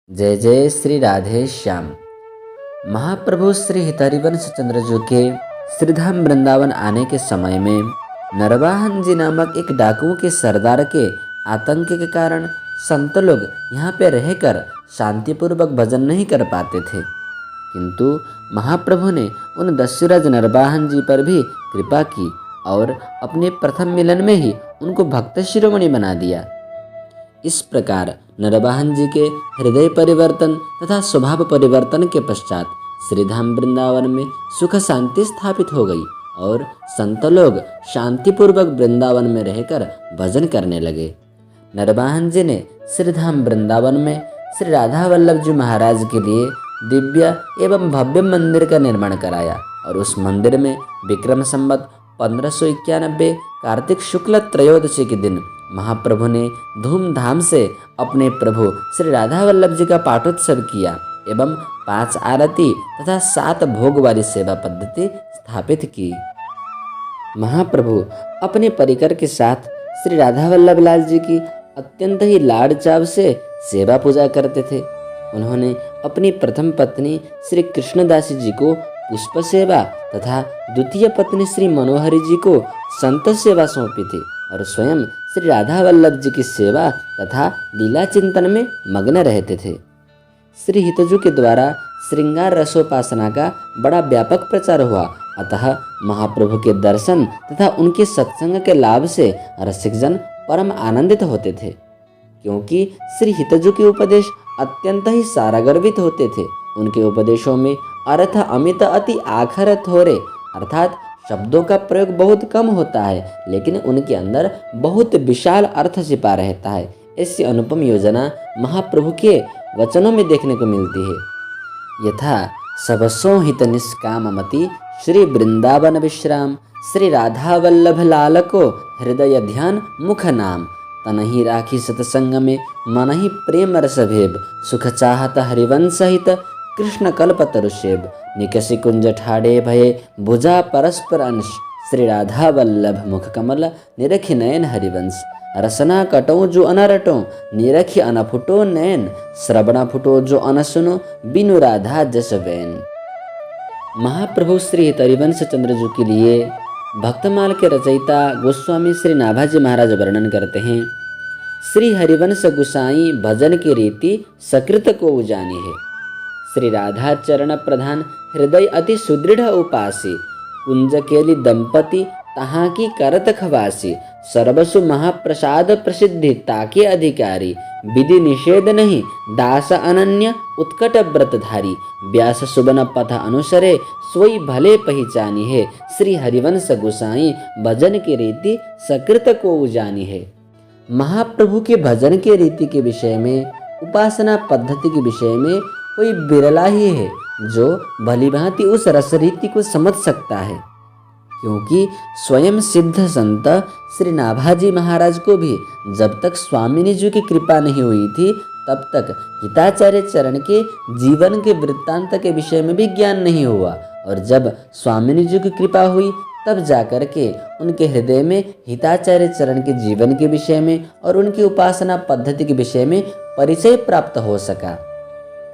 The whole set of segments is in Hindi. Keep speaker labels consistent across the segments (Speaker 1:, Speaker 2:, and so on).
Speaker 1: जय जय श्री राधे श्याम। महाप्रभु श्री हितहरिवंश चंद्रजू के श्रीधाम वृंदावन आने के समय में नरवाहन जी नामक एक डाकुओं के सरदार के आतंक के कारण संत लोग यहाँ पे रहकर शांतिपूर्वक भजन नहीं कर पाते थे, किंतु महाप्रभु ने उन दस्युराज नरवाहन जी पर भी कृपा की और अपने प्रथम मिलन में ही उनको भक्त शिरोमणि बना दिया। इस प्रकार नरवाहन जी के हृदय परिवर्तन तथा स्वभाव परिवर्तन के पश्चात श्रीधाम वृंदावन में सुख शांति स्थापित हो गई और संत लोग शांतिपूर्वक वृंदावन में रहकर भजन करने लगे। नरवाहन जी ने श्रीधाम वृंदावन में श्री राधा वल्लभ जी महाराज के लिए दिव्य एवं भव्य मंदिर का निर्माण कराया और उस मंदिर में विक्रम संवत 1591 कार्तिक शुक्ल त्रयोदशी के दिन महाप्रभु ने धूमधाम से अपने प्रभु श्री राधा वल्लभ जी का पाठोत्सव किया एवं 5 आरती तथा 7 भोग वाली सेवा पद्धति स्थापित की। महाप्रभु अपने परिकर के साथ श्री राधा वल्लभ लाल जी की अत्यंत ही लाड़ चाव से सेवा पूजा करते थे। उन्होंने अपनी प्रथम पत्नी श्री कृष्णदासी जी को पुष्प सेवा तथा द्वितीय पत्नी श्री मनोहरी जी को संत सेवा सौंपी थी और स्वयं श्री राधा वल्लभ जी की सेवा तथा लीला चिंतन में मग्न रहते थे। श्री हितजू के द्वारा श्रृंगार रसोपासना का बड़ा व्यापक प्रचार हुआ, अतः महाप्रभु के दर्शन तथा उनके सत्संग के लाभ से रसिकजन परम आनंदित होते थे, क्योंकि श्री हितजू के उपदेश अत्यंत ही सारागर्भित होते थे। उनके उपदेशों में अर्थ अमित अति आखर थोरे अर्थात शब्दों का प्रयोग बहुत कम होता है, लेकिन उनके अंदर बहुत विशाल अर्थ छिपा रहता है। ऐसी अनुपम योजना महाप्रभु के वचनों में देखने को मिलती है। यथा सबसो हित निष्काममति श्री वृंदावन विश्राम श्री राधा वल्लभ लाल को हृदय ध्यान मुख नाम तनहि राखी सतसंग में मन ही प्रेम रस भेब सुख चाहत हरिवंश हित कृष्ण कल्प तरुषेब निकसी कुंज ठाड़े भये भुजा परस्पर अंश श्री राधा वल्लभ मुख कमल निरखि नयन हरिवंश रसना कटो जो अनरटो निरखि अनफुटो नयन श्रवण फुटो जो अनसुनो बिनु राधा जस वैन। महाप्रभु श्री हितहरिवंश चंद्रजू के लिए भक्तमाल के रचयिता गोस्वामी श्री नाभाजी महाराज वर्णन करते हैं। श्री हरिवंश गुसाई भजन की रीति सकृत को उजानी है। श्री राधा चरण प्रधान हृदय अति सुदृढ़ उपासी कुंज केली दंपति तहाँ की करत खवासी सर्वसु महाप्रसाद प्रसिद्धि ताके अधिकारी विधि निषेध नहीं दास अनन्य उत्कट व्रतधारी व्यास सुबन पथ अनुसरे सोई भले पहचानी है। श्री हरिवंश गोसाई भजन की रीति सकृत को उजानी है। महाप्रभु के भजन के रीति के विषय में उपासना पद्धति के विषय में कोई बिरला ही है जो भलीभांति उस रसरीति को समझ सकता है, क्योंकि स्वयं सिद्ध संत श्री नाभाजी महाराज को भी जब तक स्वामिनी जी की कृपा नहीं हुई थी तब तक हिताचार्य चरण के जीवन के वृत्तांत के विषय में भी ज्ञान नहीं हुआ, और जब स्वामिनी जी की कृपा हुई तब जाकर के उनके हृदय में हिताचार्य चरण के जीवन के विषय में और उनकी उपासना पद्धति के विषय में परिचय प्राप्त हो सका।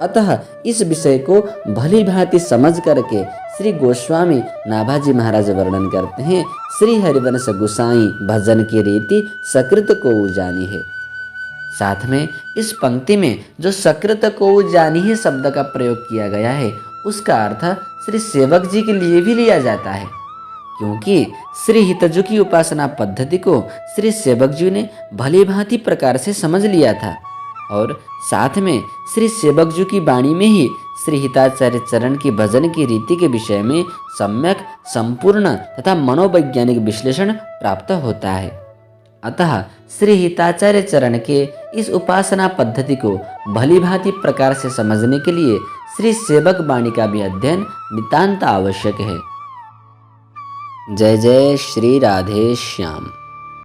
Speaker 1: अतः इस विषय को भली भांति समझ करके श्री गोस्वामी नाभाजी महाराज वर्णन करते हैं। श्री हरिवंश गोसाई भजन की रीति सकृत को उजानी है। साथ में इस पंक्ति में जो सकृत को उजानी है शब्द का प्रयोग किया गया है उसका अर्थ श्री सेवक जी के लिए भी लिया जाता है, क्योंकि श्री हितजू की उपासना पद्धति को श्री सेवक जी ने भली भांति प्रकार से समझ लिया था और साथ में श्री सेवक जी की वाणी में ही श्री हिताचार्य चरण की भजन की रीति के विषय में सम्यक संपूर्ण तथा मनोवैज्ञानिक विश्लेषण प्राप्त होता है। अतः श्री हिताचार्य चरण के इस उपासना पद्धति को भली भांति प्रकार से समझने के लिए श्री सेवक वाणी का भी अध्ययन नितांत आवश्यक है। जय जय श्री राधे श्याम।